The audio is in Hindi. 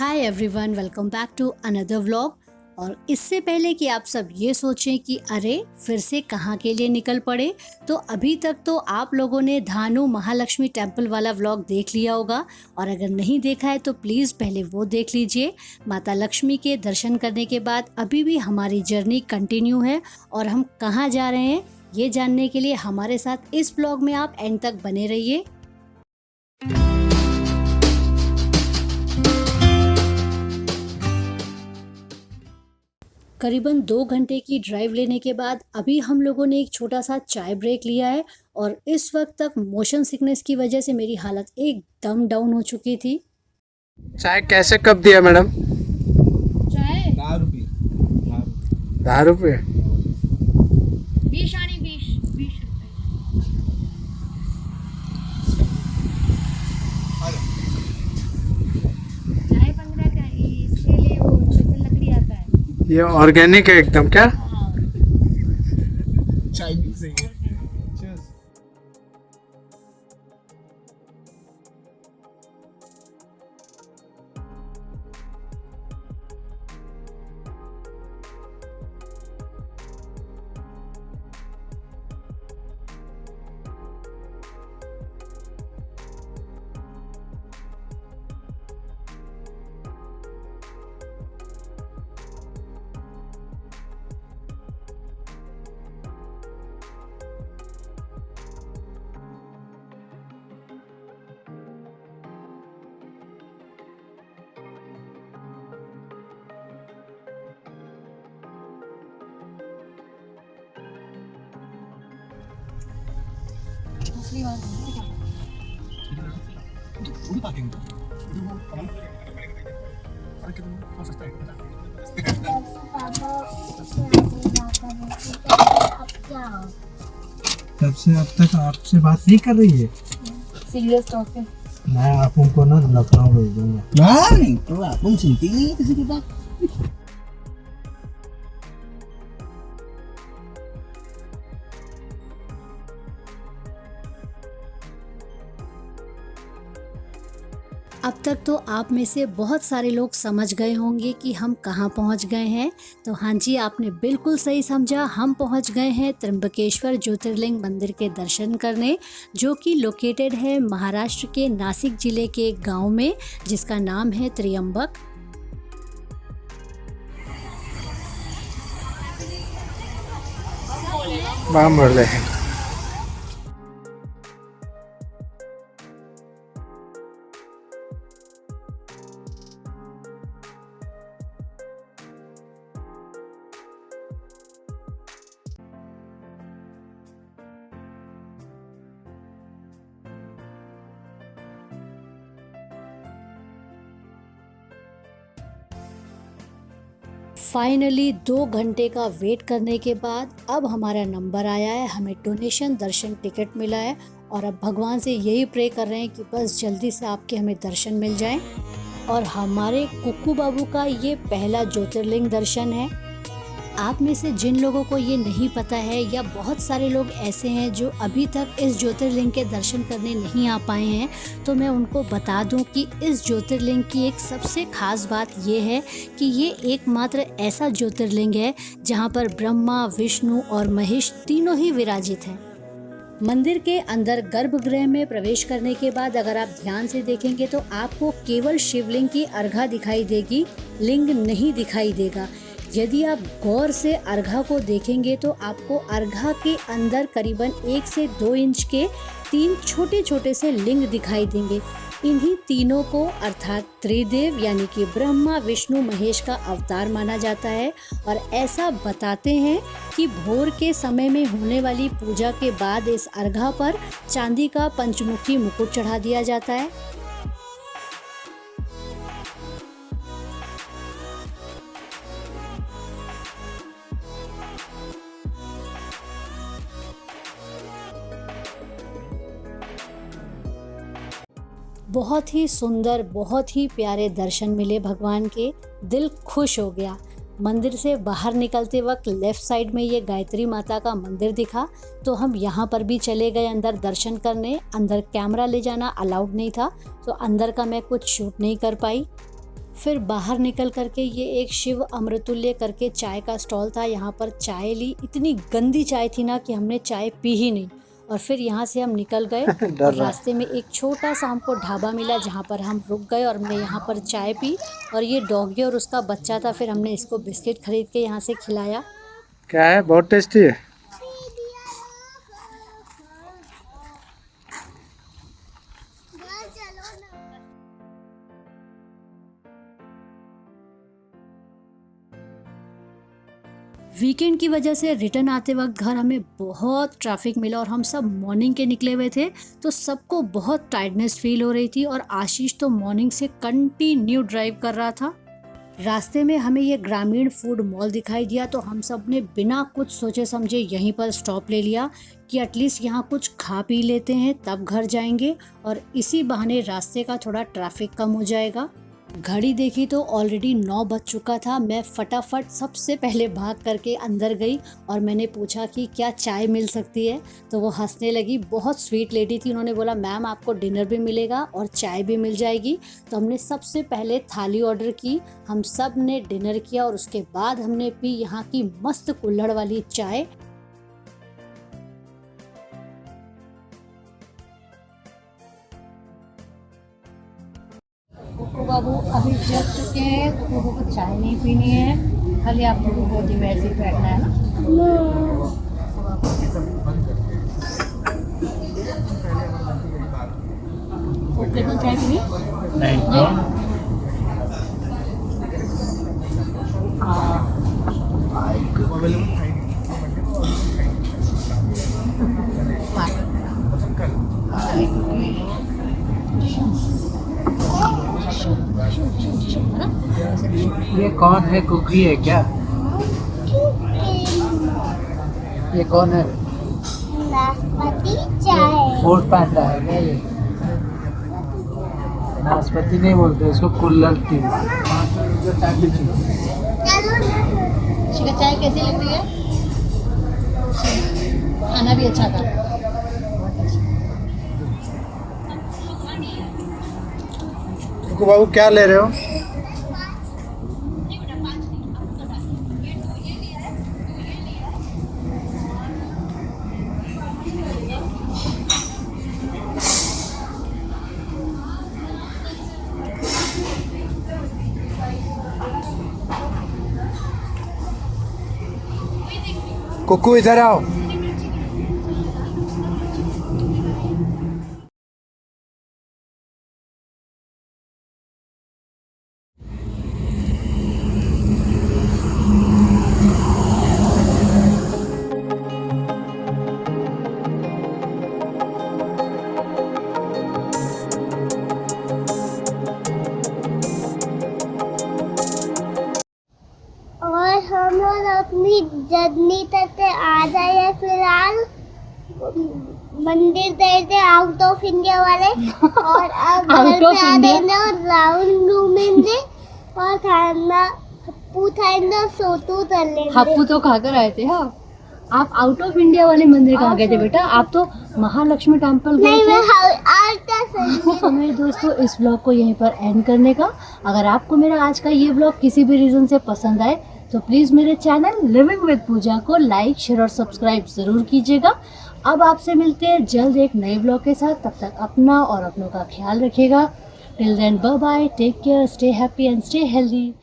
Hi everyone, welcome back to another vlog. और इससे पहले कि आप सब ये सोचें कि अरे फिर से कहाँ के लिए निकल पड़े, तो अभी तक तो आप लोगों ने धानु महालक्ष्मी टेम्पल वाला व्लॉग देख लिया होगा। और अगर नहीं देखा है तो प्लीज़ पहले वो देख लीजिए। माता लक्ष्मी के दर्शन करने के बाद अभी भी हमारी जर्नी कंटिन्यू है और हम कहाँ जा रहे हैं ये जानने के लिए हमारे साथ इस व्लॉग में आप एंड तक बने रहिए। करीबन 2 घंटे की ड्राइव लेने के बाद अभी हम लोगों ने एक छोटा सा चाय ब्रेक लिया है। और इस वक्त तक मोशन सिकनेस की वजह से मेरी हालत एकदम डाउन हो चुकी थी। चाय कैसे कप दिया मैडम? चाय 10 रुपये। 20 आणि 20 रुपये। चाय 15 का, इसके लिए वो छोटा लकड़ी आता है। ये ऑर्गेनिक है एकदम क्या? हाँ। चाइनीज है ये। दूसरी बात थोड़ी पार्किंग तब से अब तक आपसे बात नहीं कर रही है। सीरियस टॉक है। मैं आप उनको ना लखनऊ भेज दूंगा। नहीं तो आप सुनती नहीं किसी की बात। अब तक तो आप में से बहुत सारे लोग समझ गए होंगे कि हम कहाँ पहुँच गए हैं। तो हाँ जी, आपने बिल्कुल सही समझा। हम पहुँच गए हैं त्र्यंबकेश्वर ज्योतिर्लिंग मंदिर के दर्शन करने, जो कि लोकेटेड है महाराष्ट्र के नासिक जिले के एक गांव में, जिसका नाम है त्र्यंबक। बाम भर रहे हैं। फाइनली 2 घंटे का वेट करने के बाद अब हमारा नंबर आया है, हमें डोनेशन दर्शन टिकट मिला है। और अब भगवान से यही प्रे कर रहे हैं कि बस जल्दी से आपके हमें दर्शन मिल जाएं। और हमारे कुक्कू बाबू का ये पहला ज्योतिर्लिंग दर्शन है। आप में से जिन लोगों को ये नहीं पता है, या बहुत सारे लोग ऐसे हैं जो अभी तक इस ज्योतिर्लिंग के दर्शन करने नहीं आ पाए हैं, तो मैं उनको बता दूं कि इस ज्योतिर्लिंग की एक सबसे खास बात ये है कि ये एकमात्र ऐसा ज्योतिर्लिंग है जहां पर ब्रह्मा, विष्णु और महेश तीनों ही विराजित हैं। मंदिर के अंदर गर्भगृह में प्रवेश करने के बाद अगर आप ध्यान से देखेंगे तो आपको केवल शिवलिंग की अर्घा दिखाई देगी, लिंग नहीं दिखाई देगा। यदि आप गौर से अर्घा को देखेंगे तो आपको अर्घा के अंदर करीबन 1 से 2 इंच के 3 छोटे छोटे से लिंग दिखाई देंगे। इन्हीं तीनों को अर्थात त्रिदेव यानी कि ब्रह्मा, विष्णु, महेश का अवतार माना जाता है। और ऐसा बताते हैं कि भोर के समय में होने वाली पूजा के बाद इस अर्घा पर चांदी का पंचमुखी मुकुट चढ़ा दिया जाता है। बहुत ही सुंदर, बहुत ही प्यारे दर्शन मिले भगवान के, दिल खुश हो गया। मंदिर से बाहर निकलते वक्त लेफ़्ट साइड में ये गायत्री माता का मंदिर दिखा, तो हम यहाँ पर भी चले गए अंदर दर्शन करने। अंदर कैमरा ले जाना अलाउड नहीं था, तो अंदर का मैं कुछ शूट नहीं कर पाई। फिर बाहर निकल करके ये एक शिव अमृतुल्य करके चाय का स्टॉल था, यहाँ पर चाय ली। इतनी गंदी चाय थी ना कि हमने चाय पी ही नहीं। और फिर यहाँ से हम निकल गए और रास्ते में एक छोटा सा हमको ढाबा मिला जहाँ पर हम रुक गए और हमने यहाँ पर चाय पी। और ये डॉगी और उसका बच्चा था, फिर हमने इसको बिस्किट खरीद के यहाँ से खिलाया। क्या है, बहुत टेस्टी है। वीकेंड की वजह से रिटर्न आते वक्त घर हमें बहुत ट्रैफिक मिला और हम सब मॉर्निंग के निकले हुए थे, तो सबको बहुत टायर्डनेस फील हो रही थी। और आशीष तो मॉर्निंग से कंटिन्यू ड्राइव कर रहा था। रास्ते में हमें ये ग्रामीण फूड मॉल दिखाई दिया, तो हम सब ने बिना कुछ सोचे समझे यहीं पर स्टॉप ले लिया कि एटलीस्ट यहाँ कुछ खा पी लेते हैं तब घर जाएंगे और इसी बहाने रास्ते का थोड़ा ट्रैफिक कम हो जाएगा। घड़ी देखी तो ऑलरेडी 9 बज चुका था। मैं फटाफट सबसे पहले भाग करके अंदर गई और मैंने पूछा कि क्या चाय मिल सकती है, तो वो हंसने लगी। बहुत स्वीट लेडी थी। उन्होंने बोला मैम आपको डिनर भी मिलेगा और चाय भी मिल जाएगी। तो हमने सबसे पहले थाली ऑर्डर की, हम सब ने डिनर किया और उसके बाद हमने पी यहाँ की मस्त कुल्हड़ वाली चाय। कुकू बाबू अभी जग चुके हैं, कुकू बाबू को चाय नहीं पीनी है, खाली आप लोगों को गोदी में ऐसे ही बैठना है ना। ओके तो चाय पी नहीं। ये कौन है, कुकी है क्या? ये कौन है? नाशपाती चाय। फूड पांडा है क्या ये? नाशपाती नहीं बोलते इसको, कुल्हड़ टी। शिका चाय कैसी लग रही है? खाना भी अच्छा था। कुकू बाबू क्या ले रहे हो? कुकू इधर आओ। और हम लोग अपनी जर्नी तक आ जाए फिलहाल मंदिर गए थे आउट ऑफ इंडिया वाले और अब घर पे आ गए और राउंड घूमेंगे और खाना हप्पू खाएंगे, सोतू कर लेंगे। हप्पू तो खाकर आए थे। हाँ, आप आउट ऑफ इंडिया वाले मंदिर कहाँ गए थे बेटा? आप तो महालक्ष्मी टेम्पल गए नहीं, थे। मैं तो मेरे दोस्तों इस ब्लॉग को यहीं पर एंड करने का। अगर आपको मेरा आज का ये ब्लॉग किसी भी रीज़न से पसंद आए तो प्लीज़ मेरे चैनल लिविंग विद पूजा को लाइक, शेयर और सब्सक्राइब ज़रूर कीजिएगा। अब आपसे मिलते हैं जल्द एक नए ब्लॉग के साथ। तब तक अपना और अपनों का ख्याल रखिएगा। Till then bye bye, take care, stay happy and stay healthy.